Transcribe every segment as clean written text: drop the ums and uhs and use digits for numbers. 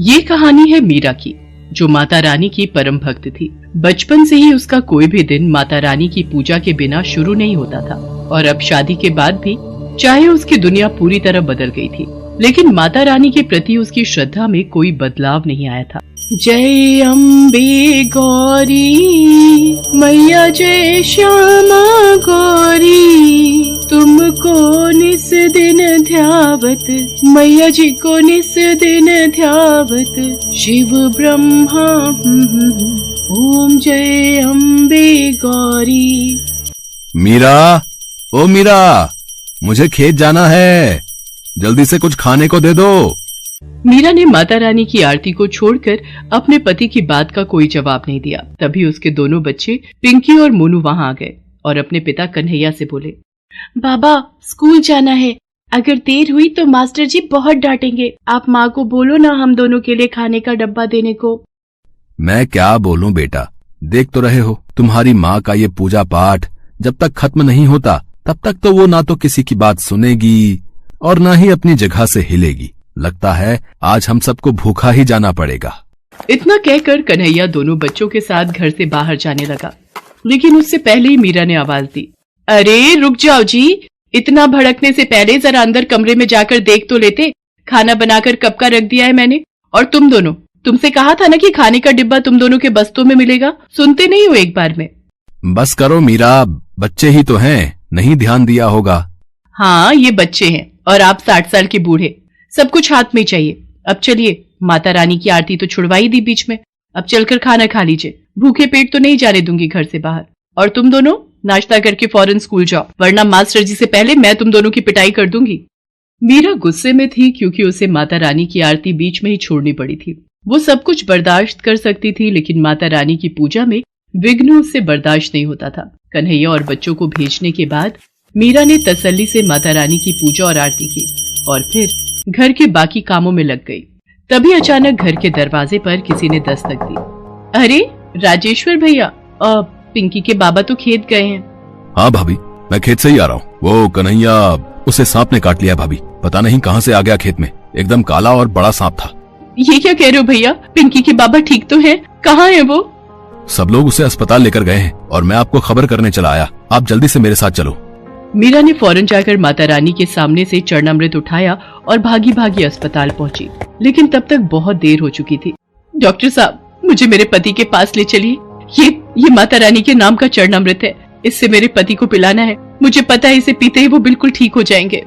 ये कहानी है मीरा की, जो माता रानी की परम भक्त थी। बचपन से ही उसका कोई भी दिन माता रानी की पूजा के बिना शुरू नहीं होता था और अब शादी के बाद भी चाहे उसकी दुनिया पूरी तरह बदल गई थी, लेकिन माता रानी के प्रति उसकी श्रद्धा में कोई बदलाव नहीं आया था। जय अम्बे गौरी मैया, जय श्यामा गौरी, तुमको निस दिन ध्यावत, मैया जी को निस दिन ध्यावत, शिव ब्रह्मा ओम जय अम्बे गौरी। मीरा, ओ मीरा, मुझे खेत जाना है, जल्दी से कुछ खाने को दे दो। मीरा ने माता रानी की आरती को छोड़कर अपने पति की बात का कोई जवाब नहीं दिया। तभी उसके दोनों बच्चे पिंकी और मोनू वहां आ गए और अपने पिता कन्हैया से बोले, बाबा स्कूल जाना है, अगर देर हुई तो मास्टर जी बहुत डांटेंगे। आप माँ को बोलो ना हम दोनों के लिए खाने का डब्बा देने को। मैं क्या बोलूं बेटा, देख तो रहे हो तुम्हारी माँ का ये पूजा पाठ जब तक खत्म नहीं होता तब तक तो वो ना तो किसी की बात सुनेगी और ना ही अपनी जगह से हिलेगी। लगता है आज हम सबको भूखा ही जाना पड़ेगा। इतना कहकर कन्हैया दोनों बच्चों के साथ घर से बाहर जाने लगा, लेकिन उससे पहले ही मीरा ने आवाज दी, अरे रुक जाओ जी, इतना भड़कने से पहले जरा अंदर कमरे में जाकर देख तो लेते, खाना बनाकर कब का रख दिया है मैंने। और तुम दोनों, तुमसे कहा था ना कि खाने का डिब्बा तुम दोनों के बस्तों में मिलेगा, सुनते नहीं हो एक बार में। बस करो मीरा, बच्चे ही तो हैं, नहीं ध्यान दिया होगा। हाँ ये बच्चे हैं और आप 60 साल के बूढ़े, सब कुछ हाथ में चाहिए। अब चलिए, माता रानी की आरती तो छुड़वा ही दी बीच में, अब चलकर खाना खा लीजिए, भूखे पेट तो नहीं जाने दूंगी घर से बाहर। और तुम दोनों नाश्ता करके फौरन स्कूल जाओ, वरना मास्टर जी से पहले मैं तुम दोनों की पिटाई कर दूंगी। मीरा गुस्से में थी क्योंकि उसे माता रानी की आरती बीच में ही छोड़नी पड़ी थी। वो सब कुछ बर्दाश्त कर सकती थी, लेकिन माता रानी की पूजा में विघ्न उससे बर्दाश्त नहीं होता था। कन्हैया और बच्चों को भेजने के बाद मीरा ने तसल्ली से माता रानी की पूजा और आरती की और फिर घर के बाकी कामों में लग गई। तभी अचानक घर के दरवाजे पर किसी ने दस्तक दी। अरे राजेश्वर भैया, पिंकी के बाबा तो खेत गए हैं। हाँ भाभी, मैं खेत से ही आ रहा हूँ। वो कन्हैया, उसे सांप ने काट लिया भाभी, पता नहीं कहाँ से आ गया खेत में, एकदम काला और बड़ा सांप था। ये क्या कह रहे हो भैया, पिंकी के बाबा ठीक तो है, कहाँ है वो? सब लोग उसे अस्पताल लेकर गए हैं और मैं आपको खबर करने चला आया, आप जल्दी से मेरे साथ चलो। मीरा ने फौरन जाकर माता रानी के सामने से चरणामृत उठाया और भागी भागी अस्पताल पहुंची, लेकिन तब तक बहुत देर हो चुकी थी। डॉक्टर साहब, मुझे मेरे पति के पास ले चलिए, ये माता रानी के नाम का चरणामृत है, इससे मेरे पति को पिलाना है, मुझे पता है इसे पीते ही वो बिल्कुल ठीक हो जाएंगे।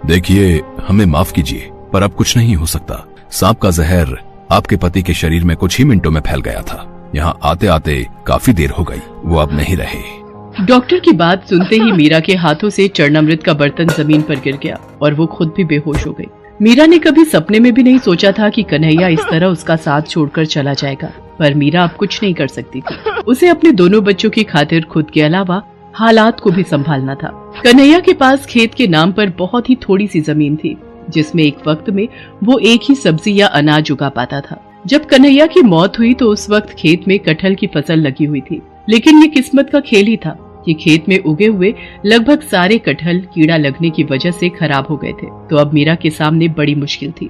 देखिए, हमें माफ कीजिए पर अब कुछ नहीं हो सकता। सांप का जहर आपके पति के शरीर में कुछ ही मिनटों में फैल गया था, यहाँ आते आते काफी देर हो गई, वो अब नहीं रहे। डॉक्टर की बात सुनते ही मीरा के हाथों से चरणामृत का बर्तन जमीन पर गिर गया और वो खुद भी बेहोश हो गई। मीरा ने कभी सपने में भी नहीं सोचा था कि कन्हैया इस तरह उसका साथ छोड़कर चला जाएगा, पर मीरा अब कुछ नहीं कर सकती थी। उसे अपने दोनों बच्चों की खातिर खुद के अलावा हालात को भी संभालना था। कन्हैया के पास खेत के नाम पर बहुत ही थोड़ी सी जमीन थी, जिसमें एक वक्त में वो एक ही सब्जी या अनाज उगा पाता था। जब कन्हैया की मौत हुई तो उस वक्त खेत में कटहल की फसल लगी हुई थी, लेकिन ये किस्मत का खेल ही था कि खेत में उगे हुए लगभग सारे कटहल कीड़ा लगने की वजह से खराब हो गए थे। तो अब मीरा के सामने बड़ी मुश्किल थी।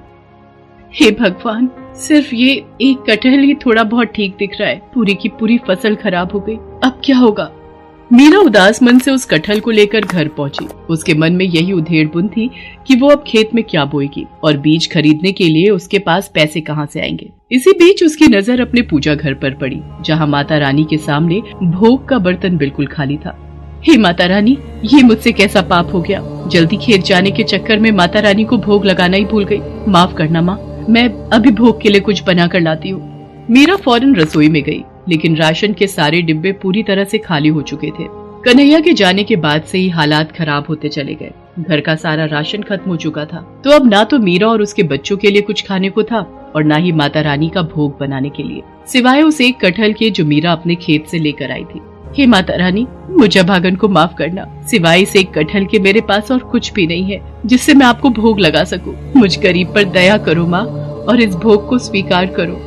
हे भगवान, सिर्फ ये एक कटहल ही थोड़ा बहुत ठीक दिख रहा है, पूरी की पूरी फसल खराब हो गई, अब क्या होगा? मीरा उदास मन से उस कटहल को लेकर घर पहुंची। उसके मन में यही उधेड़-बुन थी कि वो अब खेत में क्या बोएगी और बीज खरीदने के लिए उसके पास पैसे कहां से आएंगे। इसी बीच उसकी नजर अपने पूजा घर पर पड़ी, जहां माता रानी के सामने भोग का बर्तन बिल्कुल खाली था। हे माता रानी, ये मुझसे कैसा पाप हो गया, जल्दी खेत जाने के चक्कर में माता रानी को भोग लगाना ही भूल गई, माफ करना माँ, मैं अभी भोग के लिए कुछ बना कर लाती हूँ। मीरा फौरन रसोई में गई, लेकिन राशन के सारे डिब्बे पूरी तरह से खाली हो चुके थे। कन्हैया के जाने के बाद से ही हालात खराब होते चले गए। घर का सारा राशन खत्म हो चुका था, तो अब ना तो मीरा और उसके बच्चों के लिए कुछ खाने को था और ना ही माता रानी का भोग बनाने के लिए, सिवाय उस एक कटहल के जो मीरा अपने खेत से लेकर आई थी। हे माता रानी, मुझे भागन को माफ करना, सिवाय इस एक कटहल के मेरे पास और कुछ भी नहीं है जिससे मैं आपको भोग लगा सकूं। मुझ गरीब पर दया करो माँ और इस भोग को स्वीकार करो।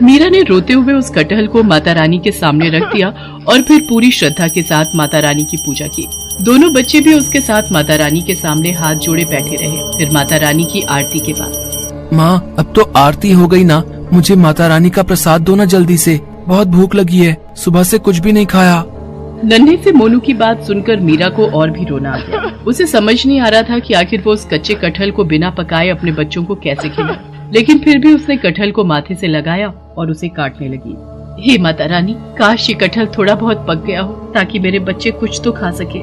मीरा ने रोते हुए उस कटहल को माता रानी के सामने रख दिया और फिर पूरी श्रद्धा के साथ माता रानी की पूजा की। दोनों बच्चे भी उसके साथ माता रानी के सामने हाथ जोड़े बैठे रहे। फिर माता रानी की आरती के बाद माँ अब तो आरती हो गई ना, मुझे माता रानी का प्रसाद दो ना जल्दी से, बहुत भूख लगी है, सुबह से कुछ भी नहीं खाया। नन्हे से मोनू की बात सुनकर मीरा को और भी रोना आ गया। उसे समझ नहीं आ रहा था कि आखिर वो उस कच्चे कटहल को बिना पकाए अपने बच्चों को कैसे खिलाए, लेकिन फिर भी उसने कटहल को माथे से लगाया और उसे काटने लगी। हे माता रानी, काश ये कटहल थोड़ा बहुत पक गया हो ताकि मेरे बच्चे कुछ तो खा सके।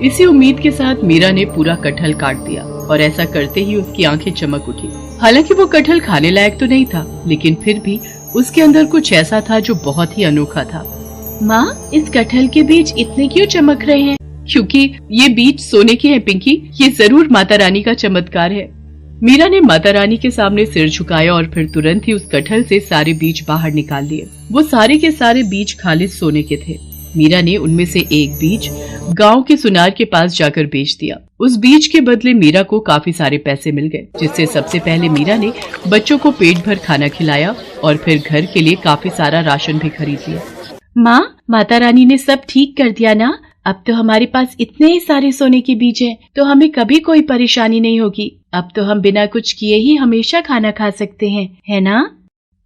इसी उम्मीद के साथ मीरा ने पूरा कटहल काट दिया और ऐसा करते ही उसकी आंखें चमक उठी। हालांकि वो कटहल खाने लायक तो नहीं था, लेकिन फिर भी उसके अंदर कुछ ऐसा था जो बहुत ही अनोखा था। माँ, इस कटहल के बीज इतने क्यों चमक रहे हैं? क्योंकि ये बीज सोने के हैं पिंकी, ये जरूर माता रानी का चमत्कार है। मीरा ने माता रानी के सामने सिर झुकाया और फिर तुरंत ही उस कटहल से सारे बीज बाहर निकाल लिए। वो सारे के सारे बीज खालिद सोने के थे। मीरा ने उनमें से एक बीज गांव के सुनार के पास जाकर बेच दिया। उस बीज के बदले मीरा को काफी सारे पैसे मिल गए, जिससे सबसे पहले मीरा ने बच्चों को पेट भर खाना खिलाया और फिर घर के लिए काफी सारा राशन भी खरीद लिया। माँ, माता रानी ने सब ठीक कर दिया ना? अब तो हमारे पास इतने सारे सोने के बीज हैं, तो हमें कभी कोई परेशानी नहीं होगी। अब तो हम बिना कुछ किए ही हमेशा खाना खा सकते हैं, है ना?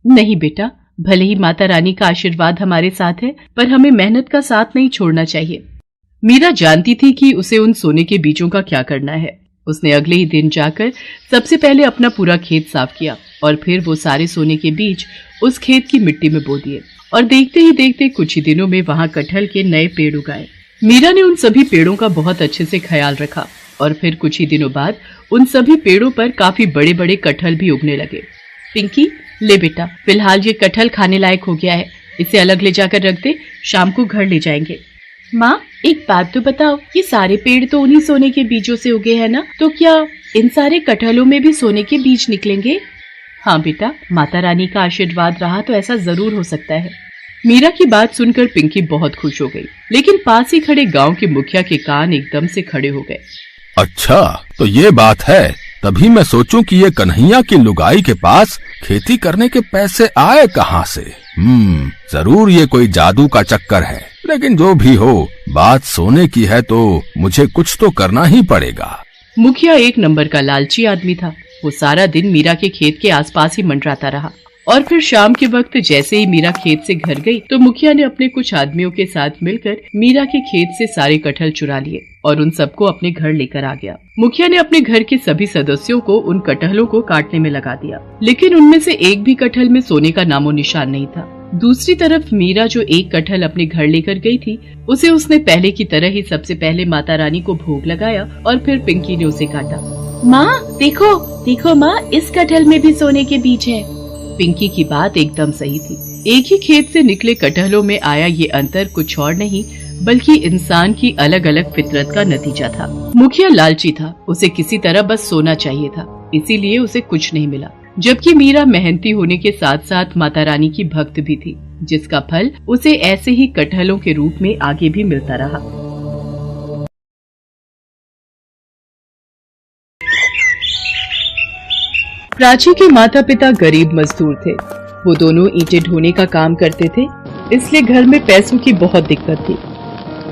नहीं बेटा, भले ही माता रानी का आशीर्वाद हमारे साथ है, पर हमें मेहनत का साथ नहीं छोड़ना चाहिए। मीरा जानती थी कि उसे उन सोने के बीजों का क्या करना है। उसने अगले ही दिन जाकर सबसे पहले अपना पूरा खेत साफ किया और फिर वो सारे सोने के बीज उस खेत की मिट्टी में बो दिए और देखते ही देखते कुछ ही दिनों में वहाँ कटहल के नए पेड़ उगाए। मीरा ने उन सभी पेड़ों का बहुत अच्छे से ख्याल रखा और फिर कुछ ही दिनों बाद उन सभी पेड़ों पर काफी बड़े बड़े कटहल भी उगने लगे। पिंकी, ले बेटा, फिलहाल ये कटहल खाने लायक हो गया है, इसे अलग ले जाकर रख दे, शाम को घर ले जाएंगे। माँ, एक बात तो बताओ, ये सारे पेड़ तो उन्हीं सोने के बीजों से उगे हैं ना, तो क्या इन सारे कटहलों में भी सोने के बीज निकलेंगे? हाँ बेटा, माता रानी का आशीर्वाद रहा तो ऐसा जरूर हो सकता है। मीरा की बात सुनकर पिंकी बहुत खुश हो गई, लेकिन पास ही खड़े गांव के मुखिया के कान एकदम से खड़े हो गए। अच्छा, तो ये बात है, तभी मैं सोचूं कि ये कन्हैया की लुगाई के पास खेती करने के पैसे आए कहाँ से। जरूर ये कोई जादू का चक्कर है, लेकिन जो भी हो, बात सोने की है तो मुझे कुछ तो करना ही पड़ेगा। मुखिया एक नंबर का लालची आदमी था। वो सारा दिन मीरा के खेत के आसपास ही मंडराता रहा और फिर शाम के वक्त जैसे ही मीरा खेत से घर गई तो मुखिया ने अपने कुछ आदमियों के साथ मिलकर मीरा के खेत से सारे कटहल चुरा लिए और उन सबको अपने घर लेकर आ गया। मुखिया ने अपने घर के सभी सदस्यों को उन कटहलों को काटने में लगा दिया, लेकिन उनमें से एक भी कटहल में सोने का नामो निशान नहीं था। दूसरी तरफ मीरा जो एक कटहल अपने घर लेकर गई थी, उसे उसने पहले की तरह ही सबसे पहले माता रानी को भोग लगाया और फिर पिंकी ने उसे काटा। माँ देखो, देखो माँ, इस कटहल में भी सोने के बीज हैं। पिंकी की बात एकदम सही थी। एक ही खेत से निकले कटहलों में आया ये अंतर कुछ और नहीं बल्कि इंसान की अलग अलग फितरत का नतीजा था। मुखिया लालची था, उसे किसी तरह बस सोना चाहिए था, इसीलिए उसे कुछ नहीं मिला। जबकि मीरा मेहनती होने के साथ साथ माता रानी की भक्त भी थी, जिसका फल उसे ऐसे ही कटहलों के रूप में आगे भी मिलता रहा। प्राची के माता पिता गरीब मजदूर थे। वो दोनों ईंटें ढोने का काम करते थे, इसलिए घर में पैसों की बहुत दिक्कत थी।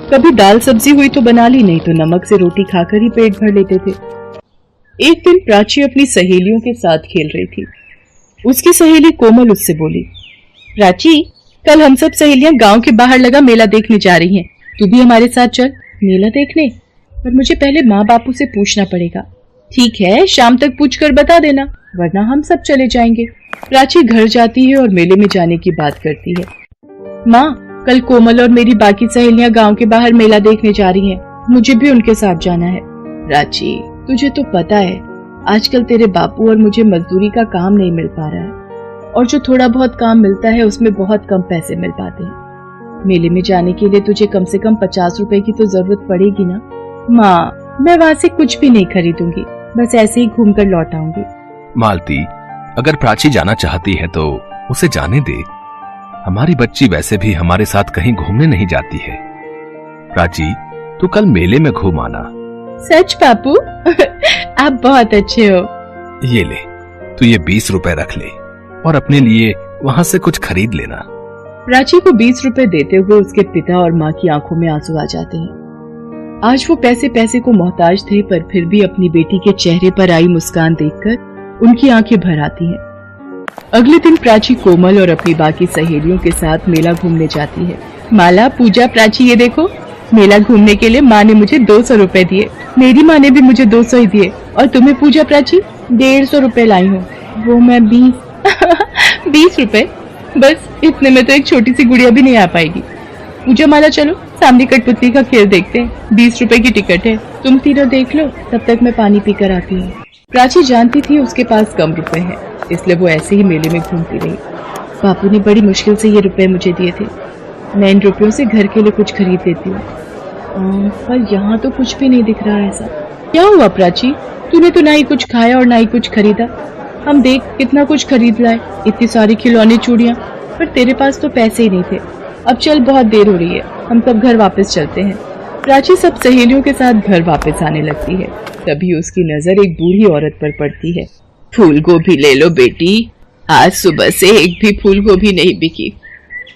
कभी दाल सब्जी हुई तो बना ली, नहीं तो नमक से रोटी खाकर ही पेट भर लेते थे। एक दिन प्राची अपनी सहेलियों के साथ खेल रही थी। उसकी सहेली कोमल उससे बोली, प्राची, कल हम सब सहेलियां गांव के बाहर लगा मेला देखने जा रही हैं, तू भी हमारे साथ चल। मेला देखने? पर मुझे पहले माँ बापू से पूछना पड़ेगा। ठीक है, शाम तक पूछकर बता देना, वरना हम सब चले जाएंगे। प्राची घर जाती है और मेले में जाने की बात करती है। माँ, कल कोमल और मेरी बाकी सहेलियां गांव के बाहर मेला देखने जा रही हैं, मुझे भी उनके साथ जाना है। प्राची, तुझे तो पता है आजकल तेरे बापू और मुझे मजदूरी का काम नहीं मिल पा रहा है, और जो थोड़ा बहुत काम मिलता है उसमें बहुत कम पैसे मिल पाते हैं। मेले में जाने के लिए तुझे कम से कम 50 रुपए की तो जरूरत पड़ेगी ना। माँ, मैं वहाँ से कुछ भी नहीं खरीदूंगी, बस ऐसे ही घूम कर लौट आऊंगी। मालती, अगर प्राची जाना चाहती है तो उसे जाने दे। हमारी बच्ची वैसे भी हमारे साथ कहीं घूमने नहीं जाती है। प्राची, तू कल मेले में घूम आना। सच बापू? आप बहुत अच्छे हो। ये ले, तू ये 20 रुपए रख ले और अपने लिए वहाँ से कुछ खरीद लेना। प्राची को 20 रुपए देते हुए उसके पिता और माँ की आंखों में आंसू आ जाते हैं। आज वो पैसे को मोहताज थे, पर फिर भी अपनी बेटी के चेहरे पर आई मुस्कान देखकर उनकी आंखें भर आती हैं। अगले दिन प्राची कोमल और अपनी बाकी सहेलियों के साथ मेला घूमने जाती है। माला, पूजा, प्राची, ये देखो, मेला घूमने के लिए माँ ने मुझे 200 रुपए दिए। मेरी माँ ने भी मुझे 200 ही दिए। और तुम्हें पूजा, प्राची? 150 रुपए लाई हूँ। वो मैं 20 रुपए? बस इतने में तो एक छोटी सी गुड़िया भी नहीं आ पाएगी। पूजा, माला, चलो सामने कठपुतली का खेल देखते हैं। 20 रुपए की टिकट है, तुम तीनों देख लो, तब तक मैं पानी पीकर आती हूँ। प्राची जानती थी उसके पास कम रुपए हैं, इसलिए वो ऐसे ही मेले में घूमती रही। बापू ने बड़ी मुश्किल से ये रुपए मुझे दिए थे। मैं इन रुपयों से घर के लिए कुछ खरीद लेती हूँ। पर यहाँ तो कुछ भी नहीं दिख रहा है ऐसा। क्या हुआ प्राची? तूने तो ना ही कुछ खाया और ना ही कुछ खरीदा। हम देख कितना कुछ खरीद लाए, इतनी सारी खिलौने, चूड़ियाँ, पर तेरे पास तो पैसे ही नहीं थे। अब चल, बहुत देर हो रही है, हम सब घर वापस चलते हैं। प्राची सब सहेलियों के साथ घर वापस आने लगती है। तभी उसकी नजर एक बूढ़ी औरत पर पड़ती है। फूल गोभी ले लो बेटी, आज सुबह से एक भी फूल गोभी नहीं बिकी,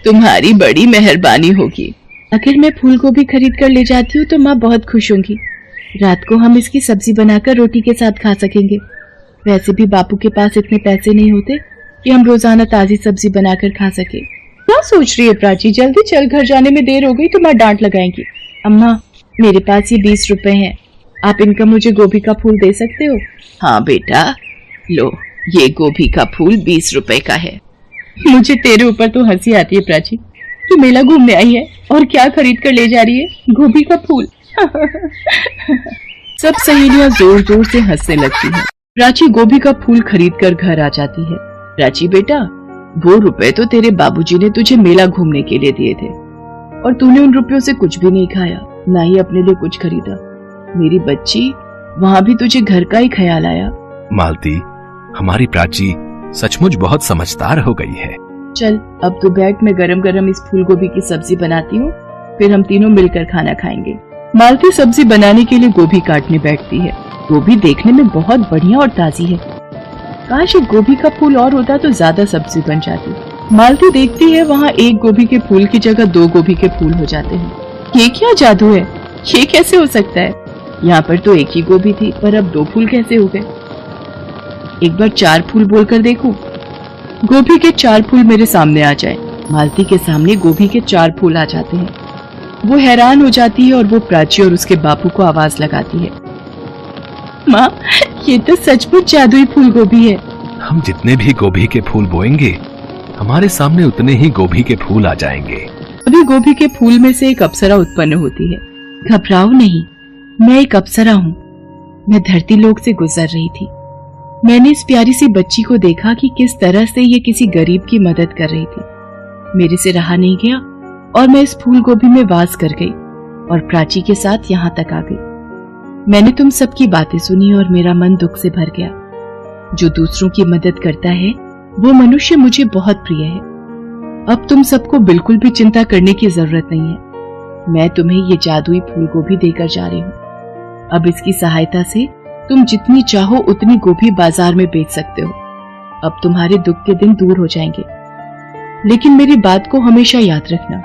तुम्हारी बड़ी मेहरबानी होगी। अगर मैं फूल गोभी खरीद कर ले जाती हूँ तो माँ बहुत खुश होंगी। रात को हम इसकी सब्जी बनाकर रोटी के साथ खा सकेंगे। वैसे भी बापू के पास इतने पैसे नहीं होते कि हम रोजाना ताजी सब्जी बनाकर खा सके। क्या सोच रही है प्राची? जल्दी चल, घर जाने में देर हो गई तो माँ डांट लगाएंगी। अम्मा, मेरे पास ये 20 रुपए हैं, आप इनका मुझे गोभी का फूल दे सकते हो? हाँ बेटा, लो, ये गोभी का फूल 20 रुपए का है। मुझे तेरे ऊपर तो हंसी आती है प्राची। तू मेला घूमने आई है और क्या खरीद कर ले जा रही है? गोभी का फूल। सब सहेलियां जोर जोर से हंसने लगती हैं। प्राची गोभी का फूल खरीद कर घर आ जाती है। प्राची बेटा, वो रुपए तो तेरे बाबूजी ने तुझे मेला घूमने के लिए दिए थे और तूने उन रुपयों से कुछ भी नहीं खाया, ना ही अपने लिए कुछ खरीदा। मेरी बच्ची, वहाँ भी तुझे घर का ही ख्याल आया। मालती, हमारी प्राची सचमुच बहुत समझदार हो गई है। चल, अब तू बैठ, मैं गरम गरम इस फूल गोभी की सब्जी बनाती हूँ, फिर हम तीनों मिलकर खाना खाएंगे। मालती सब्जी बनाने के लिए गोभी काटने बैठती है। गोभी देखने में बहुत बढ़िया और ताजी है। काश एक गोभी का फूल और होता तो ज्यादा सब्जी बन जाती। मालती देखती है वहाँ एक गोभी के फूल की जगह 2 गोभी के फूल हो जाते हैं। ये क्या जादू है? ये कैसे हो सकता है? यहाँ पर तो एक ही गोभी थी, पर अब 2 फूल कैसे हो गए? एक बार 4 फूल बोलकर देखूं। गोभी के 4 फूल मेरे सामने आ जाए। मालती के सामने गोभी के 4 फूल आ जाते हैं। वो हैरान हो जाती है और वो प्राची और उसके बापू को आवाज लगाती है। माँ, ये तो सचमुच जादुई फूल गोभी है। हम जितने भी गोभी के फूल बोएंगे, हमारे सामने उतने ही गोभी के फूल आ जाएंगे। अभी गोभी के फूल में से एक अप्सरा उत्पन्न होती है। घबराओ नहीं, मैं एक अप्सरा हूँ। मैं धरती लोक से गुजर रही थी। मैंने इस प्यारी सी बच्ची को देखा कि किस तरह से ये किसी गरीब की मदद कर रही थी। मेरे से रहा नहीं गया और मैं इस फूल गोभी में वास कर गई और प्राची के साथ यहाँ तक आ गई। मैंने तुम सबकी बातें सुनी और मेरा मन दुख से भर गया। जो दूसरों की मदद करता है वो मनुष्य मुझे बहुत प्रिय है। अब तुम सबको बिल्कुल भी चिंता करने की जरूरत नहीं है। मैं तुम्हें ये जादुई फूल गोभी देकर जा रही हूँ। अब इसकी सहायता से तुम जितनी चाहो उतनी गोभी बाजार में बेच सकते हो। अब तुम्हारे दुख के दिन दूर हो जाएंगे। लेकिन मेरी बात को हमेशा याद रखना,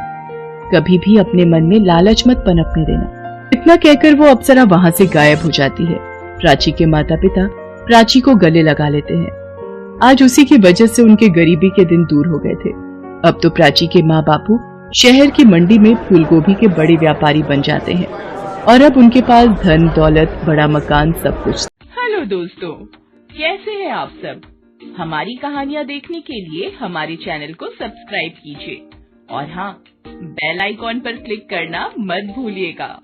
कभी भी अपने मन में लालच मत पनपने देना। इतना कहकर वो अप्सरा वहां से गायब हो जाती है। प्राची के माता पिता प्राची को गले लगा लेते हैं। आज उसी की वजह से उनके गरीबी के दिन दूर हो गए थे। अब तो प्राची के माँ बापू शहर की मंडी में फूल गोभी के बड़े व्यापारी बन जाते हैं और अब उनके पास धन दौलत, बड़ा मकान, सब कुछ। हेलो दोस्तों, कैसे हैं आप सब? हमारी कहानियाँ देखने के लिए हमारे चैनल को सब्सक्राइब कीजिए और हाँ, बेल आइकॉन पर क्लिक करना मत भूलिएगा।